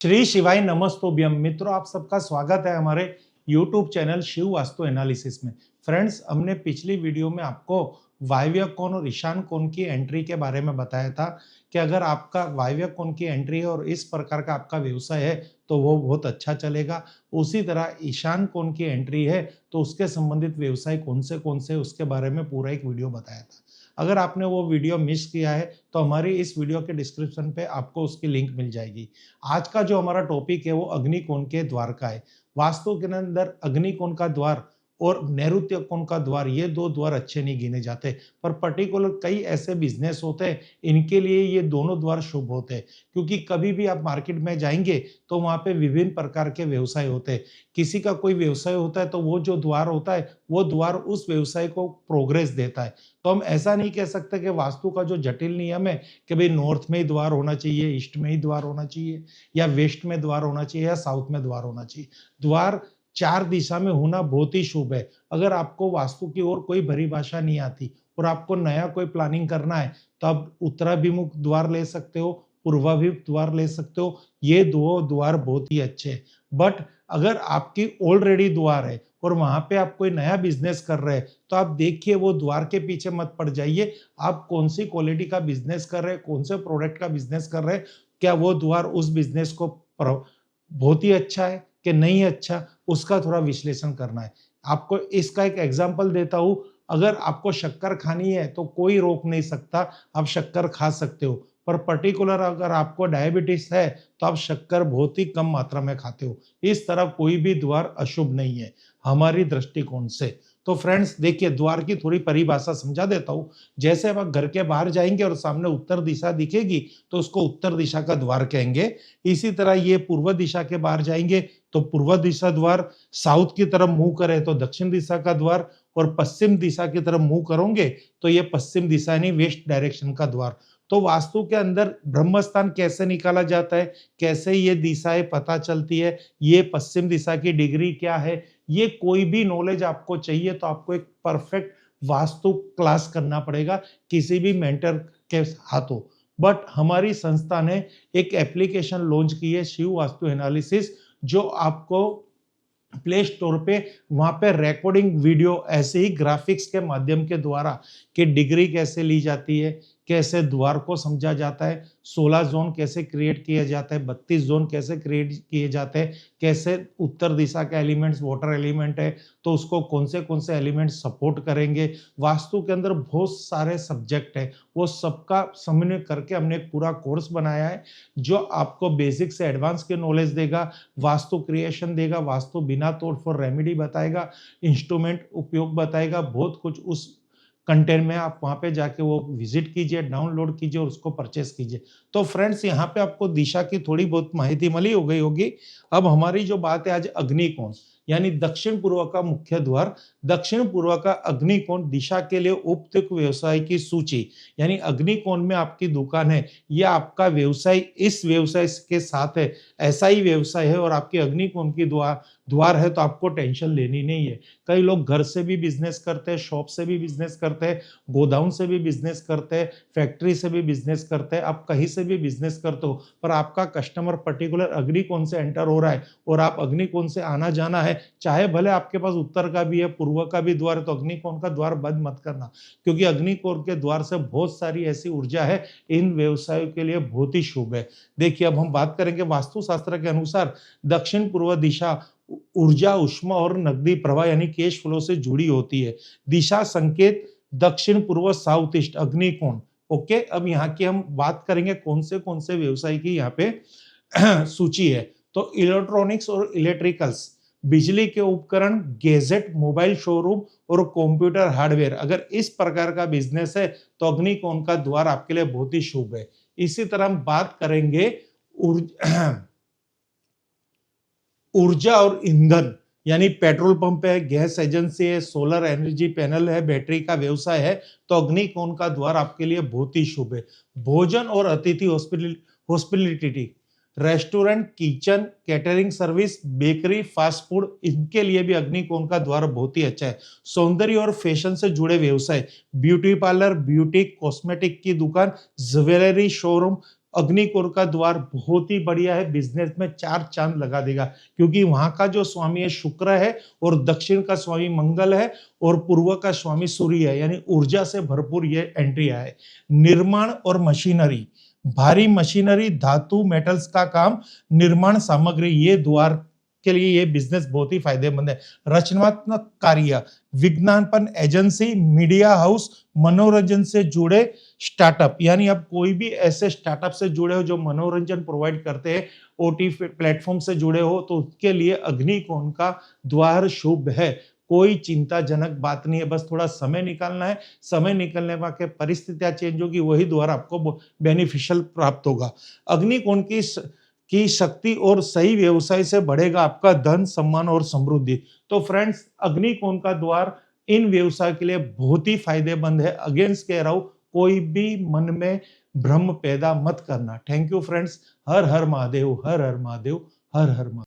श्री शिवाय नमस्तोभ्यम। मित्रों, आप सबका स्वागत है हमारे YouTube channel Shiv Vastu analysis में। फ्रेंड्स, हमने पिछली वीडियो में आपको वायव्य कोण और ईशान कोण की एंट्री के बारे में बताया था कि अगर आपका वायव्य कोण की एंट्री है और इस प्रकार का आपका व्यवसाय है तो वो बहुत अच्छा चलेगा। उसी तरह ईशान कोण की एंट्री है तो उसके संबंधित व्यवसाय कौन से उसके बारे में पूरा एक वीडियो बताया था। अगर आपने वो वीडियो मिस किया है तो हमारी इस वीडियो के डिस्क्रिप्शन पे आपको उसकी लिंक मिल जाएगी। आज का जो हमारा टॉपिक है वो अग्निकोण के द्वार का है। वास्तु के अंदर अग्निकोण का द्वार और नैऋत्य कोण का द्वार, ये दो द्वार अच्छे नहीं गिने जाते, पर पर्टिकुलर कई ऐसे बिजनेस होते हैं इनके लिए ये दोनों द्वार शुभ होते हैं। क्योंकि कभी भी आप मार्केट में जाएंगे तो वहां पे विभिन्न प्रकार के व्यवसाय होते हैं। किसी का कोई व्यवसाय होता है तो वो जो द्वार होता है वो द्वार उस व्यवसाय को प्रोग्रेस देता है। तो हम ऐसा नहीं कह सकते कि वास्तु का जो जटिल नियम है कि भाई नॉर्थ में ही द्वार होना चाहिए, ईस्ट में ही द्वार होना चाहिए, या वेस्ट में द्वार होना चाहिए, या साउथ में द्वार होना चाहिए। द्वार चार दिशा में होना बहुत ही शुभ है। अगर आपको वास्तु की ओर कोई परिभाषा नहीं आती और आपको नया कोई प्लानिंग करना है तो आप उत्तराभिमुख द्वार ले सकते हो, पूर्वाभिमुख द्वार ले सकते हो। ये दो द्वार बहुत ही अच्छे हैं। बट अगर आपकी ऑलरेडी द्वार है और वहां पे आप कोई नया बिजनेस कर रहे हैं तो आप देखिए वो द्वार के पीछे मत पड़ जाइए। आप कौन सी क्वालिटी का बिजनेस कर रहे हैं, कौन से प्रोडक्ट का बिजनेस कर रहे हैं, क्या वो द्वार उस बिजनेस को बहुत ही अच्छा है कि नहीं अच्छा, उसका थोड़ा विश्लेषण करना है। आपको इसका एक एग्जांपल देता हूं। अगर आपको शक्कर खानी है तो कोई रोक नहीं सकता, आप शक्कर खा सकते हो। पर पर्टिकुलर अगर आपको डायबिटीज है तो आप शक्कर बहुत ही कम मात्रा में खाते हो। इस तरह कोई भी द्वार अशुभ नहीं है हमारी दृष्टिकोण से। तो फ्रेंड्स देखिए, द्वार की थोड़ी परिभाषा समझा देता हूं। जैसे आप घर के बाहर जाएंगे और सामने उत्तर दिशा दिखेगी तो उसको उत्तर दिशा का द्वार कहेंगे। इसी तरह ये पूर्व दिशा के बाहर जाएंगे तो पूर्व दिशा द्वार, साउथ की तरफ मुंह करे तो दक्षिण दिशा का द्वार, और पश्चिम दिशा की तरफ मुंह करोगे तो ये पश्चिम दिशा यानी वेस्ट डायरेक्शन का द्वार। तो वास्तु के अंदर ब्रह्मस्थान कैसे निकाला जाता है, कैसे ये दिशाएं पता चलती है, ये पश्चिम दिशा की डिग्री क्या है, ये कोई भी नॉलेज आपको चाहिए तो आपको एक परफेक्ट वास्तु क्लास करना पड़ेगा किसी भी मेंटर के हाथों। बट हमारी संस्था ने एक एप्लीकेशन लॉन्च की है, शिव वास्तु एनालिसिस, जो आपको प्ले स्टोर पे वहां पे रिकॉर्डिंग वीडियो ऐसे ही ग्राफिक्स के माध्यम के द्वारा कि डिग्री कैसे ली जाती है, कैसे द्वार को समझा जाता है, 16 जोन कैसे क्रिएट किया जाता है, 32 जोन कैसे क्रिएट किए जाते हैं, कैसे उत्तर दिशा के एलिमेंट्स वाटर एलिमेंट है तो उसको कौन से एलिमेंट सपोर्ट करेंगे। वास्तु के अंदर बहुत सारे सब्जेक्ट है, वो सबका समन्वय करके हमने एक पूरा कोर्स बनाया है जो आपको बेसिक से एडवांस के नॉलेज देगा, वास्तु क्रिएशन देगा, वास्तु बिना तोड़ फोड़ रेमेडी बताएगा, इंस्ट्रूमेंट उपयोग बताएगा, बहुत कुछ उस कंटेंट में। आप वहां पे जाके वो विजिट कीजिए, डाउनलोड कीजिए और उसको परचेस कीजिए। तो फ्रेंड्स, यहाँ पे आपको दिशा की थोड़ी बहुत माहिती मिली हो गई होगी। अब हमारी जो बात है आज अग्निकोण यानी दक्षिण पूर्व का मुख्य द्वार। दक्षिण पूर्व का अग्निकोण दिशा के लिए उपयुक्त व्यवसाय की सूची, यानी अग्निकोण में आपकी दुकान है या आपका व्यवसाय इस व्यवसाय के साथ है, ऐसा ही व्यवसाय है और आपकी अग्निकोण की द्वार है तो आपको टेंशन लेनी नहीं है। कई लोग घर से भी बिजनेस करते हैं, शॉप से भी बिजनेस करते हैं, गोदाउन से भी बिजनेस करते हैं, फैक्ट्री से भी बिजनेस करते हैं, आप कहीं से भी बिजनेस करते हो, पर आपका कस्टमर पर्टिकुलर अग्निकोण से एंटर हो रहा है और आप अग्निकोण से आना जाना है, चाहे भले आपके पास उत्तर का भी है, पूर्व का भी द्वार है, तो अग्निकोण का द्वार बंद मत करना। क्योंकि अग्निकोण के द्वार से बहुत सारी ऐसी ऊर्जा है, इन व्यवसायों के लिए बहुत ही शुभ है। देखिए, अब हम बात करेंगे वास्तुशास्त्र के अनुसार दक्षिण पूर्व दिशा ऊर्जा, उष्मा और नकदी प्रवाह यानी कैश फ्लो से जुड़ी होती है। दिशा संकेत दक्षिण पूर्व साउथ ईस्ट अग्निकोण। ओके, अब यहाँ की हम बात करेंगे कौन से व्यवसाय की यहाँ पे सूची है। तो इलेक्ट्रॉनिक्स और इलेक्ट्रिकल्स, बिजली के उपकरण, गैजेट, मोबाइल शोरूम और कंप्यूटर हार्डवेयर, अगर इस प्रकार का बिजनेस है तो अग्निकोण का द्वार आपके लिए बहुत ही शुभ है। इसी तरह हम बात करेंगे ऊर्जा और ईंधन, यानी पेट्रोल पंप है, गैस एजेंसी है, सोलर एनर्जी पैनल है, बैटरी का व्यवसाय है तो अग्निकोण का द्वार आपके लिए बहुत ही शुभ है। भोजन और अतिथि hospitality, restaurant, kitchen, catering service, bakery, fast food, इनके लिए भी अग्निकोण का द्वार बहुत ही अच्छा है। सौंदर्य और फैशन से जुड़े व्यवसाय, ब्यूटी पार्लर, ब्यूटी, कॉस्मेटिक की दुकान, ज्वेलरी शोरूम, अग्निकोण का द्वार बहुत ही बढ़िया है, बिजनेस में 4 चांद लगा देगा, क्योंकि वहां का जो स्वामी है शुक्र है और दक्षिण का स्वामी मंगल है और पूर्व का स्वामी सूर्य है, यानी ऊर्जा से भरपूर ये एंट्री है। निर्माण और मशीनरी, भारी मशीनरी, धातु, मेटल्स का काम, निर्माण सामग्री, ये द्वार के लिए ये बिजनेस बहुत ही फायदेमंद है। रचनात्मक कार्य, विज्ञापन एजेंसी, मीडिया हाउस, मनोरंजन से जुड़े स्टार्टअप, यानी आप कोई भी ऐसे स्टार्टअप से जुड़े हो जो मनोरंजन प्रोवाइड करते हैं, ओटीटी प्लेटफॉर्म से जुड़े हो, तो उसके लिए अग्निकोण का द्वार शुभ है। कोई चिंताजनक बात नहीं है, बस थोड़ा समय निकालना है। समय निकलने के परिस्थितियां चेंज होगी, वही द्वार आपको बेनिफिशियल प्राप्त होगा। अग्निकोण की शक्ति और सही व्यवसाय से बढ़ेगा आपका धन, सम्मान और समृद्धि। तो फ्रेंड्स, अग्निकोण का द्वार इन व्यवसाय के लिए बहुत ही फायदेमंद है। अगेंस्ट कह रहा हूं, कोई भी मन में भ्रम पैदा मत करना। Thank you friends. Her her Mahadev, her her Mahadev, her her Mahadev.